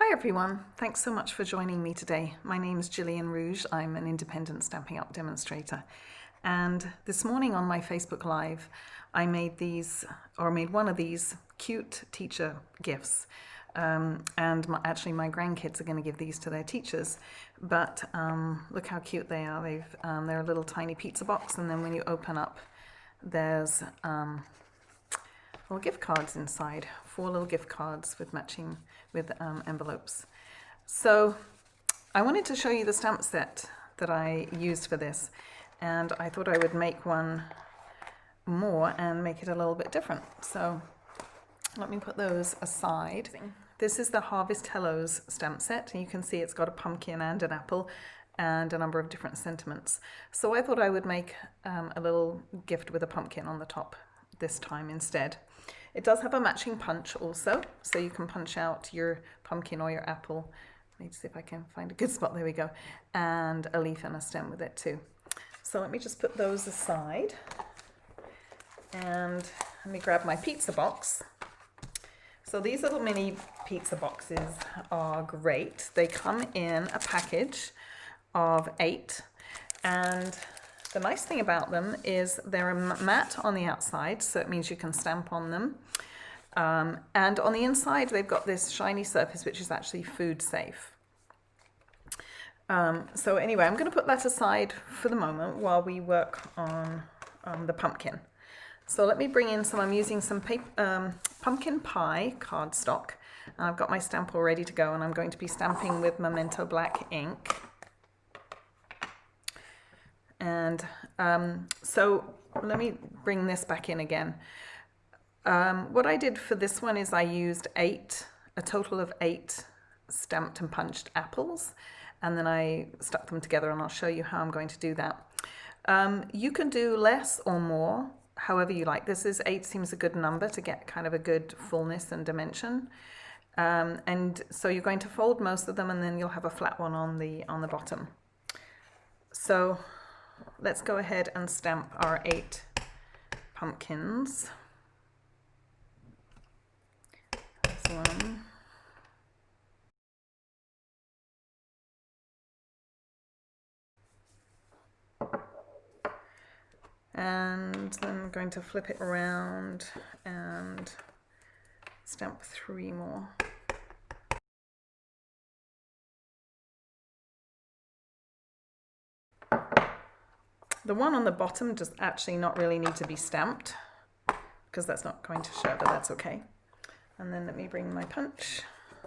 Hi everyone, thanks so much for joining me today. My name is Gillian Rouge. I'm an independent Stampin' Up demonstrator. And this morning on my Facebook Live, I made one of these cute teacher gifts. Actually my grandkids are going to give these to their teachers. But look how cute they are. They're a little tiny pizza box, and then when you open up, there's little gift cards inside, 4 little gift cards with matching envelopes. So I wanted to show you the stamp set that I used for this, and I thought I would make one more and make it a little bit different. So let me put those aside. This is the Harvest Hellos stamp set, and you can see it's got a pumpkin and an apple and a number of different sentiments. So I thought I would make a little gift with a pumpkin on the top this time instead. It does have a matching punch also, so you can punch out your pumpkin or your apple. Let me see if I can find a good spot. There we go. And a leaf and a stem with it too. So let me just put those aside. And let me grab my pizza box. So these little mini pizza boxes are great. They come in a package of 8, and the nice thing about them is they're matte on the outside, so it means you can stamp on them. And on the inside, they've got this shiny surface, which is actually food safe. So anyway, I'm going to put that aside for the moment while we work on the pumpkin. So let me bring in I'm using some pumpkin pie cardstock. I've got my stamp all ready to go, and I'm going to be stamping with Memento black ink. And so let me bring this back in again. What I did for this one is I used a total of 8 stamped and punched apples, and then I stuck them together, and I'll show you how I'm going to do that. You can do less or more, however you like. 8 seems a good number to get kind of a good fullness and dimension. And so you're going to fold most of them, and then you'll have a flat one on the bottom. So let's go ahead and stamp our 8 pumpkins. This one. And then I'm going to flip it around and stamp 3 more. The one on the bottom does actually not really need to be stamped, because that's not going to show, but that's okay. And then let me bring my punch,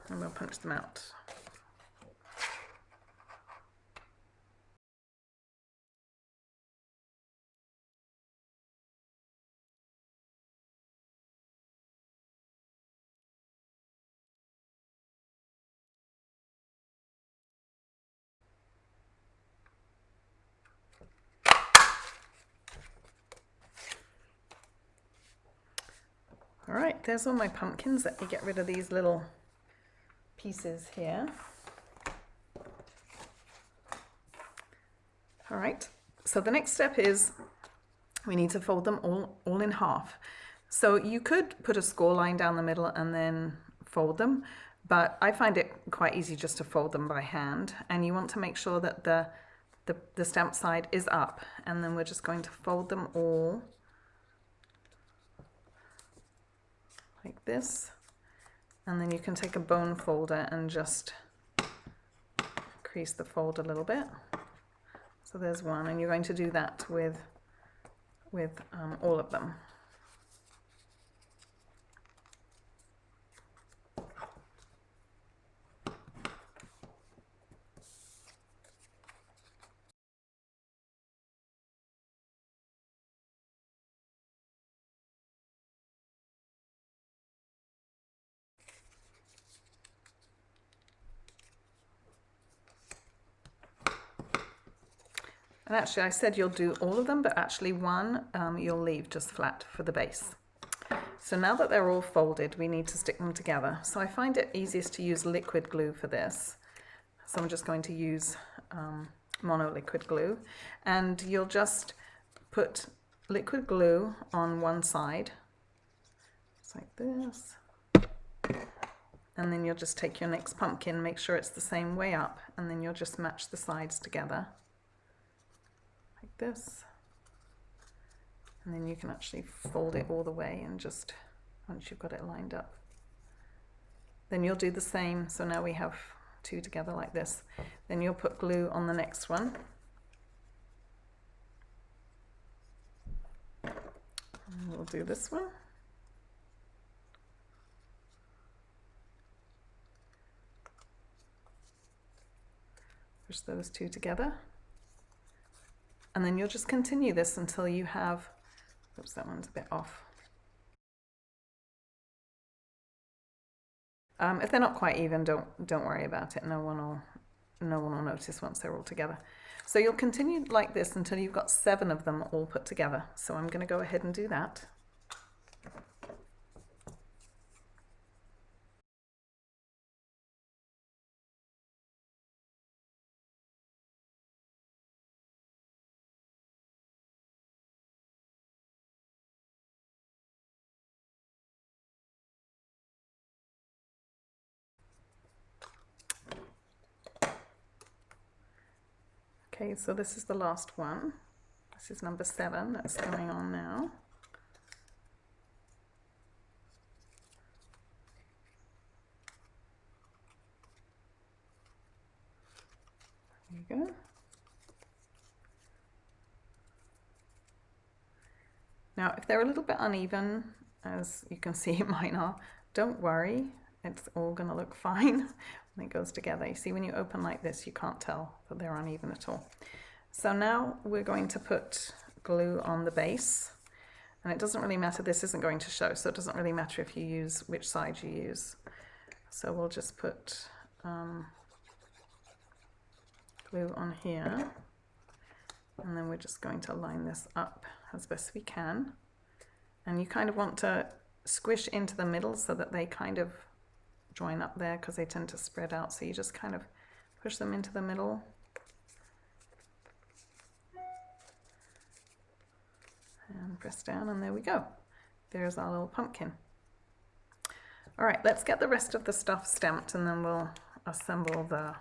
and we'll punch them out. All right, there's all my pumpkins. Let me get rid of these little pieces here. All right, so the next step is we need to fold them all in half. So you could put a score line down the middle and then fold them, but I find it quite easy just to fold them by hand. And you want to make sure that the stamp side is up, and then we're just going to fold them all like this, and then you can take a bone folder and just crease the fold a little bit. So there's one, and you're going to do that with all of them. And actually I said you'll do all of them, but actually one you'll leave just flat for the base. So now that they're all folded, we need to stick them together. So I find it easiest to use liquid glue for this. So I'm just going to use mono liquid glue, and you'll just put liquid glue on one side, just like this. And then you'll just take your next pumpkin, make sure it's the same way up, and then you'll just match the sides together like this. And then you can actually fold it all the way and just, once you've got it lined up. Then you'll do the same. So now we have two together like this. Then you'll put glue on the next one. And we'll do this one. Push those two together. And then you'll just continue this until you have, oops, that one's a bit off. If they're not quite even, don't worry about it. No one will notice once they're all together. So you'll continue like this until you've got 7 of them all put together. So I'm going to go ahead and do that. Okay, so this is the last one. This is number 7 that's going on now. There you go. Now, if they're a little bit uneven, as you can see mine are, don't worry, it's all going to look fine when it goes together. You see, when you open like this, you can't tell that they're uneven at all. So now we're going to put glue on the base, and it doesn't really matter, this isn't going to show, so it doesn't really matter if you use which side you use. So we'll just put glue on here, and then we're just going to line this up as best we can. And you kind of want to squish into the middle so that they kind of join up there, because they tend to spread out. So you just kind of push them into the middle. And press down, and there we go. There's our little pumpkin. All right, let's get the rest of the stuff stamped, and then we'll assemble the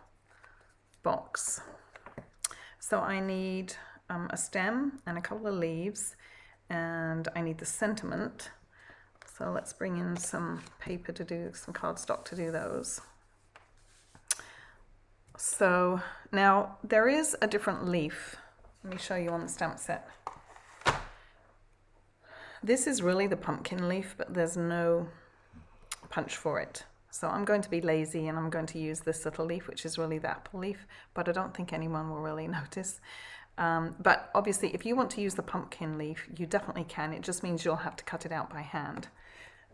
box. So I need a stem and a couple of leaves, and I need the sentiment. So let's bring in some paper to do, some cardstock to do those. So now there is a different leaf. Let me show you on the stamp set. This is really the pumpkin leaf, but there's no punch for it. So I'm going to be lazy, and I'm going to use this little leaf, which is really the apple leaf, but I don't think anyone will really notice. But obviously, if you want to use the pumpkin leaf, you definitely can. It just means you'll have to cut it out by hand.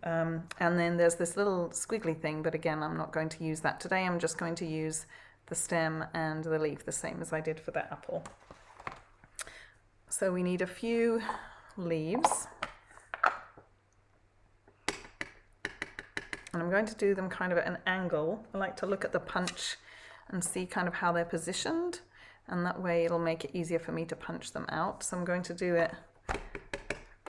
And then there's this little squiggly thing, but again, I'm not going to use that today. I'm just going to use the stem and the leaf, the same as I did for the apple. So we need a few leaves. And I'm going to do them kind of at an angle. I like to look at the punch and see kind of how they're positioned, and that way it'll make it easier for me to punch them out. So I'm going to do it,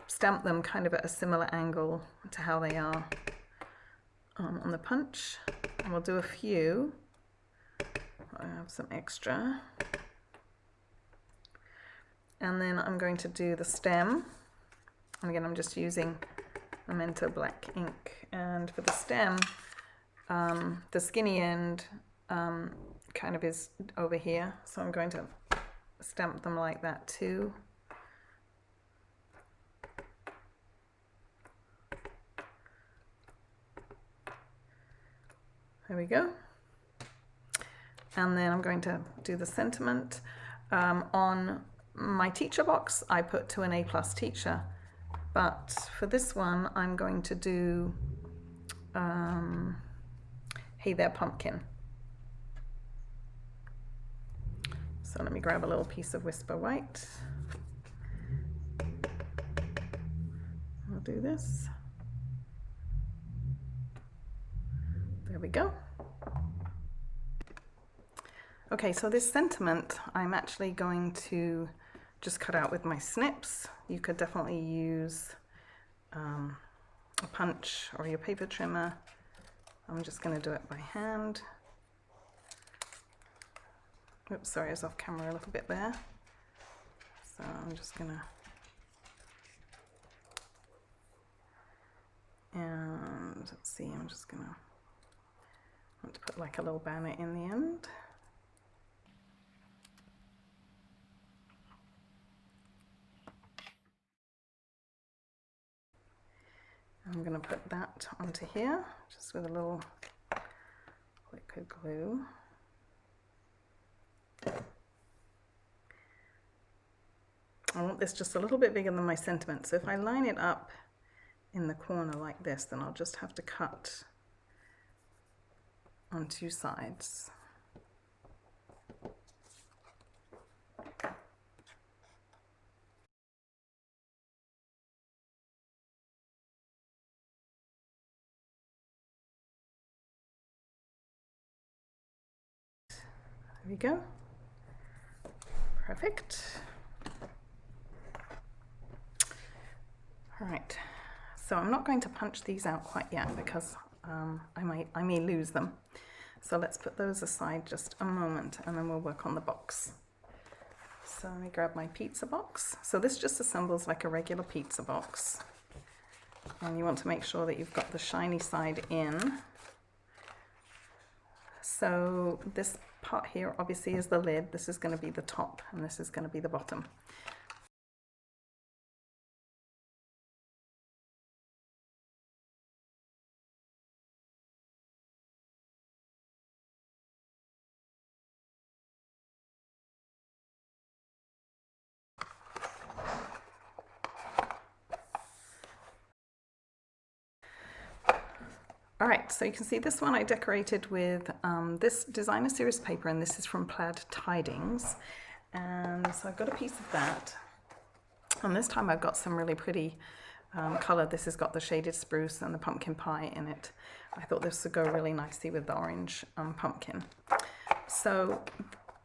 stamp them kind of at a similar angle to how they are on the punch. And we'll do a few. I have some extra. And then I'm going to do the stem. And again, I'm just using Memento black ink. And for the stem, the skinny end kind of is over here. So I'm going to stamp them like that too. There we go. And then I'm going to do the sentiment. On my teacher box, I put to an A+ teacher. But for this one, I'm going to do Hey There Pumpkin. So let me grab a little piece of Whisper White. I'll do this. There we go. Okay, so this sentiment, I'm actually going to just cut out with my snips. You could definitely use a punch or your paper trimmer. I'm just going to do it by hand. Oops, sorry, I was off camera a little bit there. So I'm just going to, and let's see, I'm just going to want to put like a little banner in the end. I'm going to put that onto here, just with a little liquid glue. I want this just a little bit bigger than my sentiment, so if I line it up in the corner like this, then I'll just have to cut on two sides. There we go. Perfect. All right, so I'm not going to punch these out quite yet because I may lose them. So let's put those aside just a moment and then we'll work on the box. So let me grab my pizza box. So this just assembles like a regular pizza box. And you want to make sure that you've got the shiny side in. So this part here obviously is the lid. This is going to be the top and this is going to be the bottom. All right, so you can see this one I decorated with this designer series paper, and this is from Plaid Tidings. And so I've got a piece of that. And this time I've got some really pretty color. This has got the shaded spruce and the pumpkin pie in it. I thought this would go really nicely with the orange pumpkin. So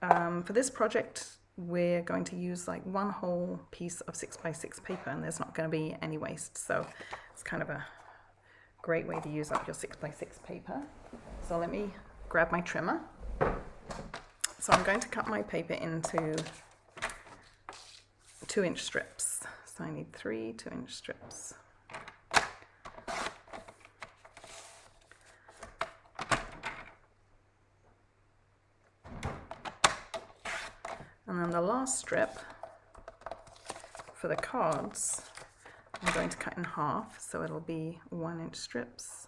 for this project, we're going to use like one whole piece of 6x6 paper, and there's not going to be any waste. So it's kind of a great way to use up your 6x6 paper. So let me grab my trimmer. So I'm going to cut my paper into 2-inch strips. So I need 3 2-inch strips. And then the last strip for the cards, I'm going to cut in half, so it'll be 1-inch strips.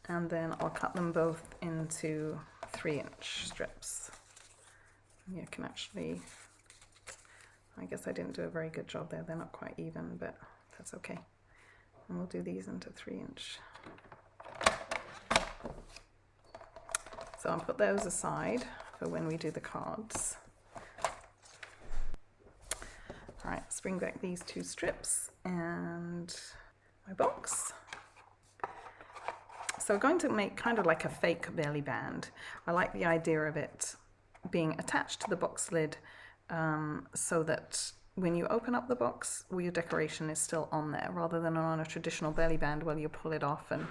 And then I'll cut them both into 3-inch strips. You can actually, I guess I didn't do a very good job there. They're not quite even, but that's okay. And we'll do these into 3-inch. So I'll put those aside for when we do the cards. All right, let's bring back these 2 strips and my box. So we're going to make kind of like a fake belly band. I like the idea of it being attached to the box lid so that when you open up the box, well, your decoration is still on there, rather than on a traditional belly band where you pull it off and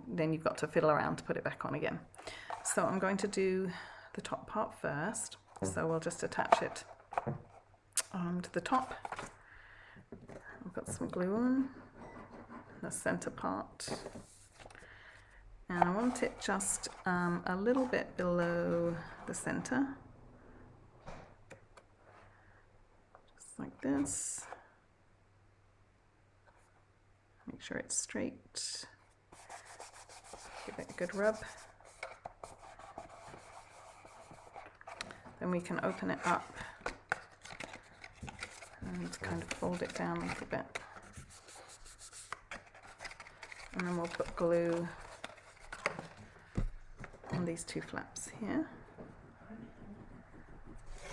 then you've got to fiddle around to put it back on again. So I'm going to do the top part first. So we'll just attach it to the top. I'll put some glue on the center part. And I want it just a little bit below the center. Just like this. Make sure it's straight. Give it a good rub. Then we can open it up and kind of fold it down a little bit. And then we'll put glue on these 2 flaps here.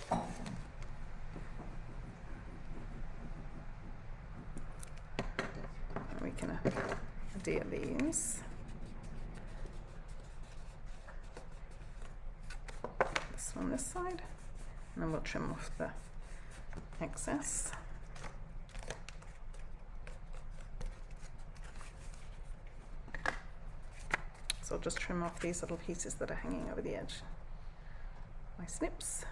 And we can adhere these. This one this side, and then we'll trim off the excess. So I'll just trim off these little pieces that are hanging over the edge. My snips.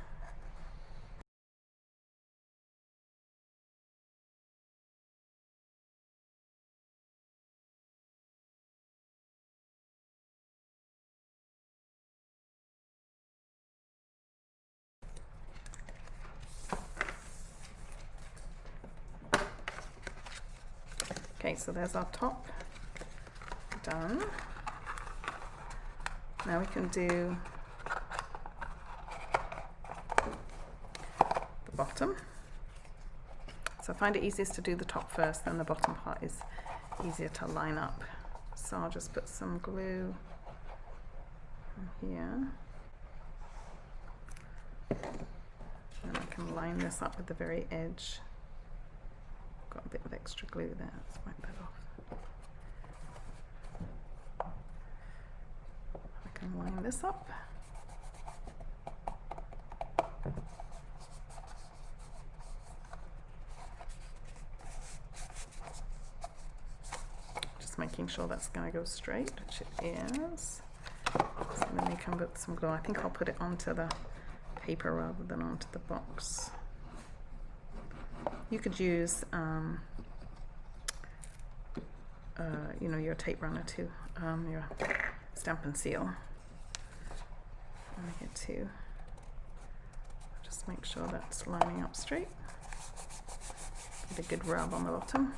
Okay, so there's our top done. Now we can do the bottom. So I find it easiest to do the top first, then the bottom part is easier to line up. So I'll just put some glue here. And I can line this up with the very edge. Got a bit of extra glue there, let's wipe that off. I can line this up. Just making sure that's going to go straight, which it is. So then we can put some glue. I think I'll put it onto the paper rather than onto the box. You could use, you know, your tape runner too, your Stampin' Seal. And here too. Just make sure that's lining up straight. Give it a good rub on the bottom.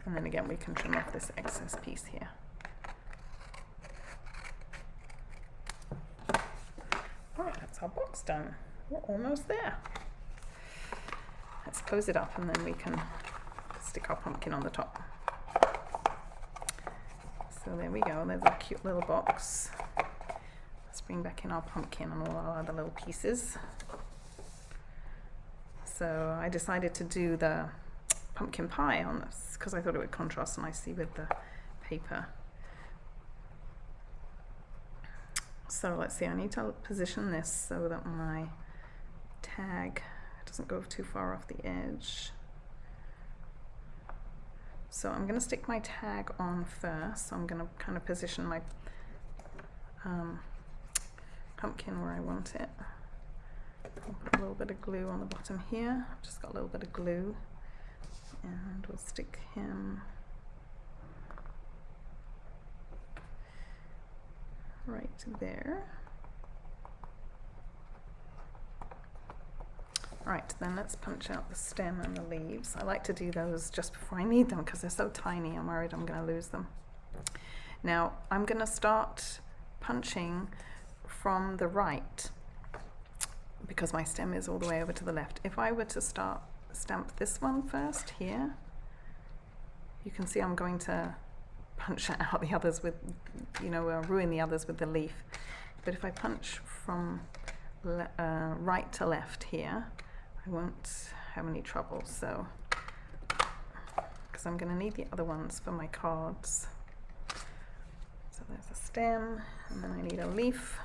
And then again, we can trim off this excess piece here. Right, that's our box done. We're almost there. Let's close it up and then we can stick our pumpkin on the top. So there we go, there's our cute little box. Let's bring back in our pumpkin and all our other little pieces. So I decided to do the pumpkin pie on this because I thought it would contrast nicely with the paper. So let's see, I need to position this so that my tag doesn't go too far off the edge. So I'm going to stick my tag on first. So I'm going to kind of position my pumpkin where I want it. I'll put a little bit of glue on the bottom here. I've just got a little bit of glue. And we'll stick him right there. Right, then let's punch out the stem and the leaves. I like to do those just before I need them because they're so tiny. I'm worried I'm going to lose them. Now I'm going to start punching from the right because my stem is all the way over to the left. If I were to stamp this one first here, you can see I'm going to punch out the others with, you know, ruin the others with the leaf. But if I punch from right to left here, I won't have any trouble. So, because I'm going to need the other ones for my cards. So there's a stem, and then I need a leaf.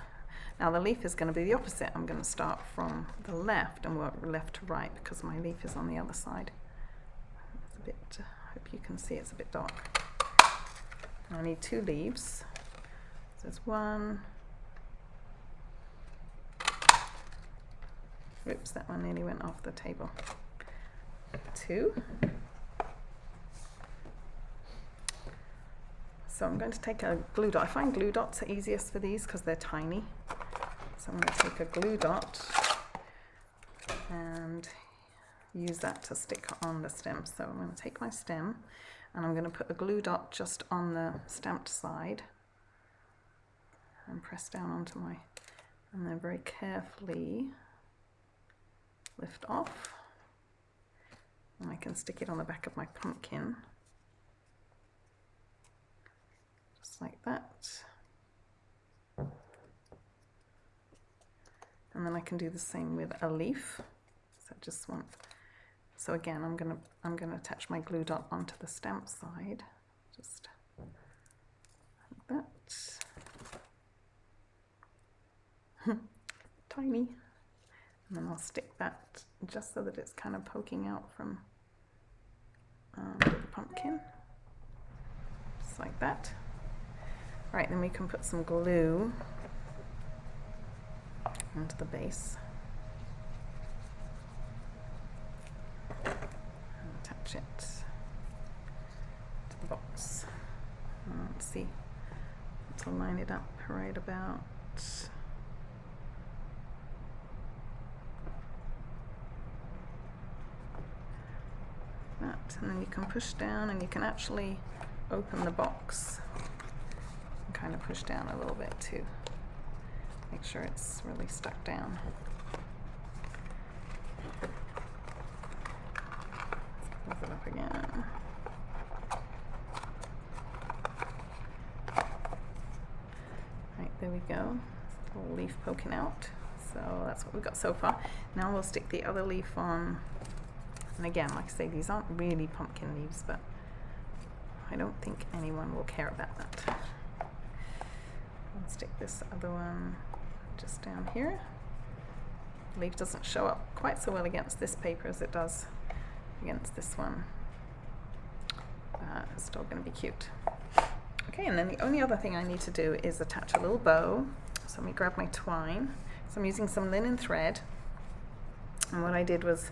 Now the leaf is going to be the opposite. I'm going to start from the left and work left to right because my leaf is on the other side. It's a bit, I hope you can see it's a bit dark. I need 2 leaves. So there's 1. Oops, that one nearly went off the table. 2. So I'm going to take a glue dot. I find glue dots are easiest for these because they're tiny. So I'm going to take a glue dot and use that to stick on the stem. So I'm going to take my stem and I'm going to put a glue dot just on the stamped side and press down onto my, and then very carefully lift off. And I can stick it on the back of my pumpkin. Just like that. And then I can do the same with a leaf. So I just want, so again I'm gonna attach my glue dot onto the stamp side, just like that. Tiny. And then I'll stick that just so that it's kind of poking out from the pumpkin, just like that. Right, then we can put some glue onto the base and attach it to the box. Let's see, let's line it up right about that, and then you can push down and you can actually open the box and kind of push down a little bit to make sure it's really stuck down. Let's close it up again. Right, there we go. A little leaf poking out. So that's what we've got so far. Now we'll stick the other leaf on. And again, like I say, these aren't really pumpkin leaves, but I don't think anyone will care about that. I'll stick this other one just down here. The leaf doesn't show up quite so well against this paper as it does against this one. It's still going to be cute. Okay, and then the only other thing I need to do is attach a little bow. So let me grab my twine. So I'm using some linen thread, and what I did was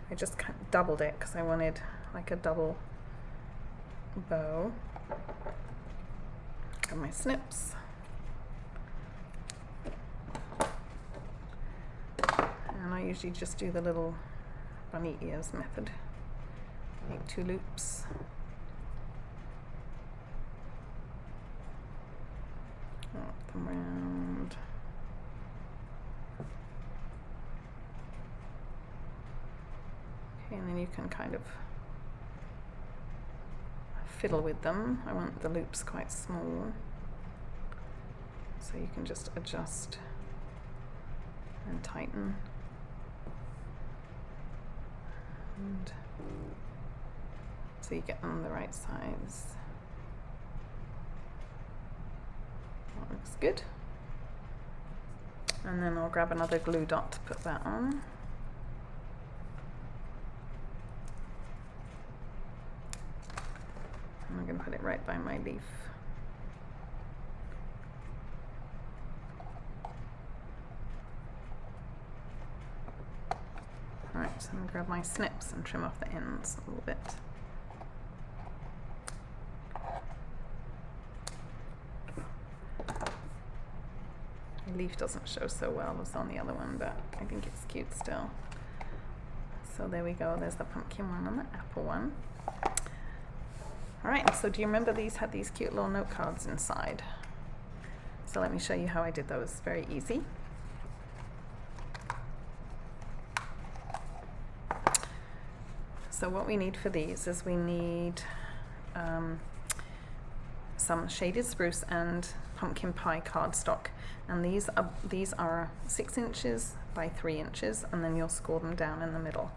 I just kind of doubled it because I wanted like a double bow. Got my snips. And I usually just do the little bunny ears method. Make 2 loops. Wrap them around. Okay, and then you can kind of fiddle with them. I want the loops quite small, so you can just adjust and tighten. And so you get them the right size. That looks good. And then I'll grab another glue dot to put that on. And I'm going to put it right by my leaf. Alright, so I'm going to grab my snips and trim off the ends a little bit. The leaf doesn't show so well as on the other one, but I think it's cute still. So there we go, there's the pumpkin one and the apple one. Alright, so do you remember these had these cute little note cards inside? So let me show you how I did those. Very easy. So what we need for these is we need some shaded spruce and pumpkin pie cardstock, and these are 6 inches by 3 inches, and then you'll score them down in the middle.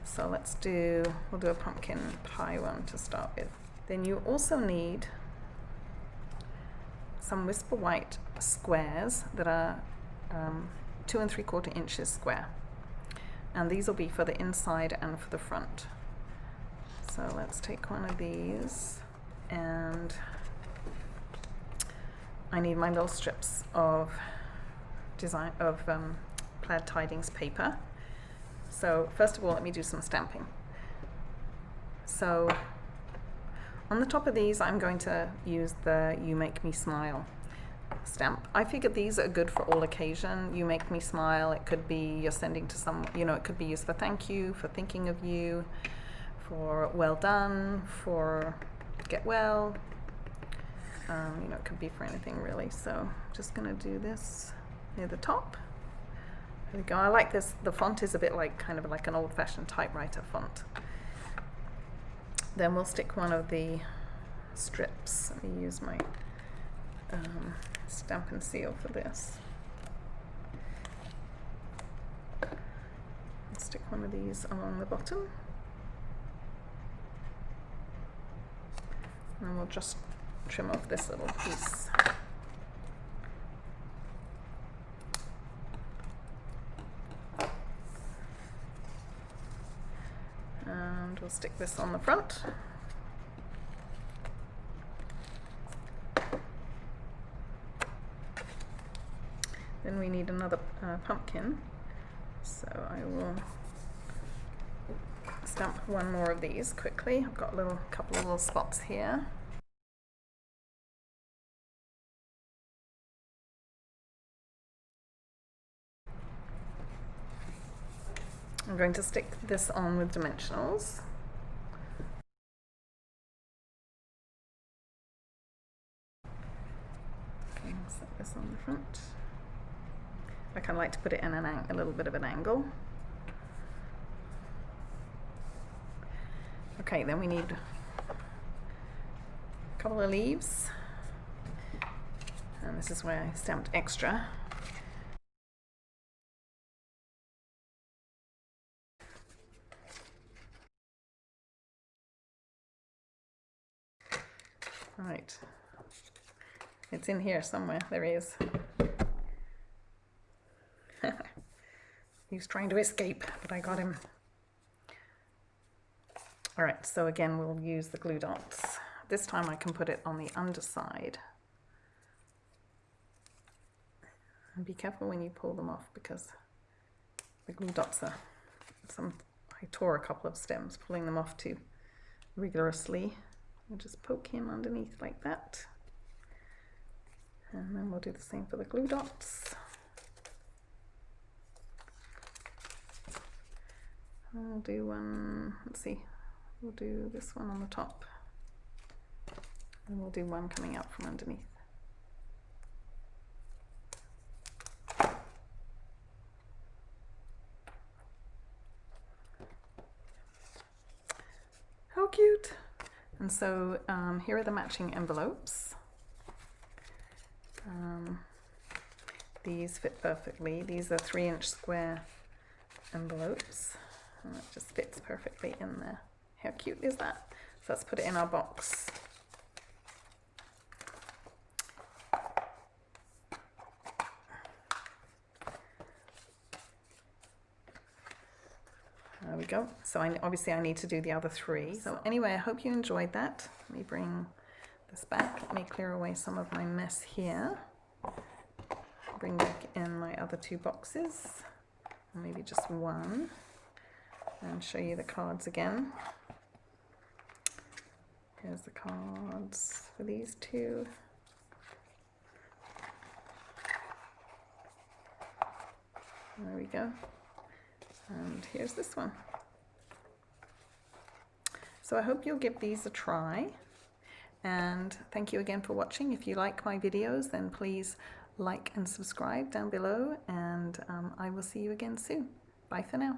So we'll do a pumpkin pie one to start with. Then you also need some Whisper White squares that are 2 3/4 inches square, and these will be for the inside and for the front. So let's take one of these, and I need my little strips of Plaid Tidings paper. So first of all, let me do some stamping. So on the top of these, I'm going to use the You Make Me Smile stamp. I figured these are good for all occasion. You make me smile. It could be you're sending to some, it could be used for thank you, for thinking of you, for well done, for get well. It could be for anything really. So I'm just going to do this near the top. There we go. I like this. The font is a bit kind of like an old-fashioned typewriter font. Then we'll stick one of the strips. Let me use my Stampin' seal for this. I'll stick one of these along the bottom. And then we'll just trim off this little piece. And we'll stick this on the front. Then we need another pumpkin, so I will stamp one more of these quickly. I've got a couple of little spots here. I'm going to stick this on with dimensionals. Okay, set this on the front. I kind of like to put it in a little bit of an angle. Okay, then we need a couple of leaves, and this is where I stamped extra. Right, it's in here somewhere. There he is. He's trying to escape, but I got him. All right, so again, we'll use the glue dots. This time I can put it on the underside. And be careful when you pull them off, because the glue dots are I tore a couple of stems pulling them off too rigorously. I'll just poke him underneath like that. And then we'll do the same for the glue dots. I'll do one, let's see, we'll do this one on the top, and we'll do one coming out from underneath. How cute! And so here are the matching envelopes. These fit perfectly. These are 3-inch square envelopes. And it just fits perfectly in there. How cute is that? So let's put it in our box. There we go. So obviously I need to do the other 3. So anyway, I hope you enjoyed that. Let me bring this back. Let me clear away some of my mess here. Bring back in my other 2 boxes. Maybe just one. And show you the cards again. Here's the cards for these 2. There we go. And here's this one. So I hope you'll give these a try. And thank you again for watching. If you like my videos, then please like and subscribe down below. And I will see you again soon. Bye for now.